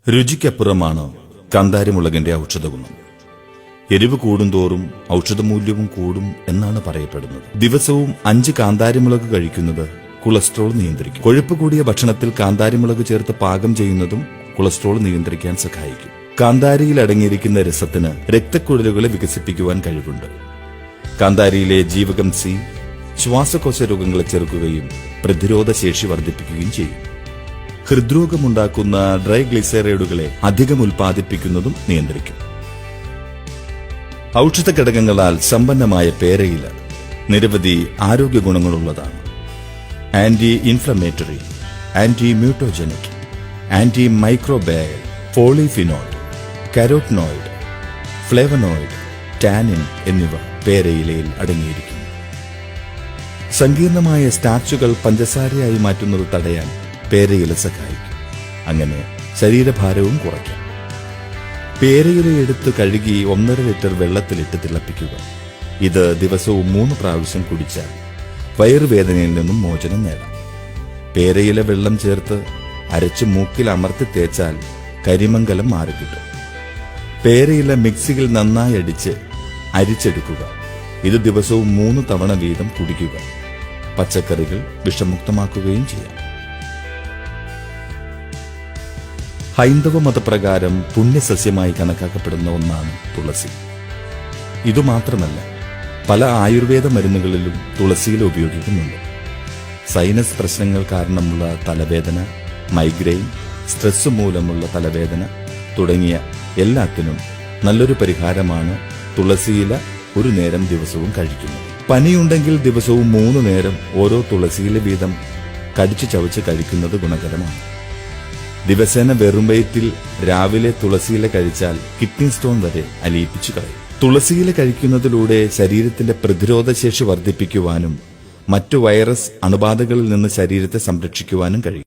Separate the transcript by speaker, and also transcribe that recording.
Speaker 1: രുചിക്കപ്പുറമാണ് കാന്താരിമുളകിന്റെ ഔഷധഗുണം. എരിവ് കൂടുന്തോറും ഔഷധമൂല്യവും കൂടും എന്നാണ് പറയപ്പെടുന്നത്. ദിവസവും 5 കാന്താരിമുളക് കഴിക്കുന്നത് കൊളസ്ട്രോൾ നിയന്ത്രിക്കും. കൊഴുപ്പ് കൂടിയ ഭക്ഷണത്തിൽ കാന്താരിമുളക് ചേർത്ത് പാകം ചെയ്യുന്നതും കൊളസ്ട്രോൾ നിയന്ത്രിക്കാൻ സഹായിക്കും. കാന്താരിയിൽ അടങ്ങിയിരിക്കുന്ന രസത്തിന് രക്തക്കുഴലുകളെ വികസിപ്പിക്കുവാൻ കഴിവുണ്ട്. കാന്താരിയിലെ ജീവകം സി ശ്വാസകോശ രോഗങ്ങളെ ചെറുക്കുകയും പ്രതിരോധ ശേഷി വർദ്ധിപ്പിക്കുകയും ചെയ്യും. ഹൃദ്രോഗമുണ്ടാക്കുന്ന ട്രൈഗ്ലിസറൈഡുകളെ അധികം ഉൽപ്പാദിപ്പിക്കുന്നതും നിയന്ത്രിക്കും. ഔഷധ ഘടകങ്ങളാൽ സമ്പന്നമായ പേരയില നിരവധി ആരോഗ്യ ഗുണങ്ങളുള്ളതാണ്. Anti inflammatory, anti mutagenic, anti microbial, polyphenol, carotenoid, flavonoid, tannin എന്നിവ പേരയിലയിൽ അടങ്ങിയിരിക്കുന്നു. സങ്കീർണമായ സ്റ്റാർച്ചുകൾ പഞ്ചസാരയായി മാറ്റുന്നത് തടയാൻ പേരയില സഹായിക്കും. അങ്ങനെ ശരീരഭാരവും കുറയ്ക്കാം. പേരയില എടുത്ത് കഴുകി 1.5 ലിറ്റർ വെള്ളത്തിലിട്ട് തിളപ്പിക്കുക. ഇത് ദിവസവും 3 പ്രാവശ്യം കുടിച്ചാൽ വയറുവേദനയിൽ നിന്നും മോചനം നേടാം. പേരയില വെള്ളം ചേർത്ത് അരച്ച് മൂക്കിൽ അമർത്തി തേച്ചാൽ കരിമംഗലം മാറിക്കിട്ടും. പേരയില മിക്സിയിൽ നന്നായി അരിച്ചെടുക്കുക. ഇത് ദിവസവും 3 തവണ വീതം കുടിക്കുക. പച്ചക്കറികൾ വിഷമുക്തമാക്കുകയും ചെയ്യാം. ഹൈന്ദവ മതപ്രകാരം പുണ്യസസ്യമായി കണക്കാക്കപ്പെടുന്ന ഒന്നാണ് തുളസി. ഇതുമാത്രമല്ല, പല ആയുർവേദ മരുന്നുകളിലും തുളസിയില ഉപയോഗിക്കുന്നുണ്ട്. സൈനസ് പ്രശ്നങ്ങൾ കാരണമുള്ള തലവേദന, മൈഗ്രെയിൻ, സ്ട്രെസ് മൂലമുള്ള തലവേദന തുടങ്ങിയ എല്ലാത്തിനും നല്ലൊരു പരിഹാരമാണ് തുളസിയില ഒരു നേരം ദിവസവും കഴിക്കുന്നത്. പനിയുണ്ടെങ്കിൽ ദിവസവും 3 നേരം ഓരോ തുളസിയില വീതം കടിച്ചു ചവച്ച് കഴിക്കുന്നത് ഗുണകരമാണ്. ദിവസേന വെറും വയറ്റിൽ രാവിലെ തുളസിയില കഴിച്ചാൽ കിഡ്നി സ്റ്റോൺ വരെ അലിയിപ്പിച്ചു കളയും. തുളസിയില കഴിക്കുന്നതിലൂടെ ശരീരത്തിന്റെ പ്രതിരോധശേഷി വർദ്ധിപ്പിക്കുവാനും മറ്റു വൈറസ് അണുബാധകളിൽ നിന്ന് ശരീരത്തെ സംരക്ഷിക്കുവാനും കഴിയും.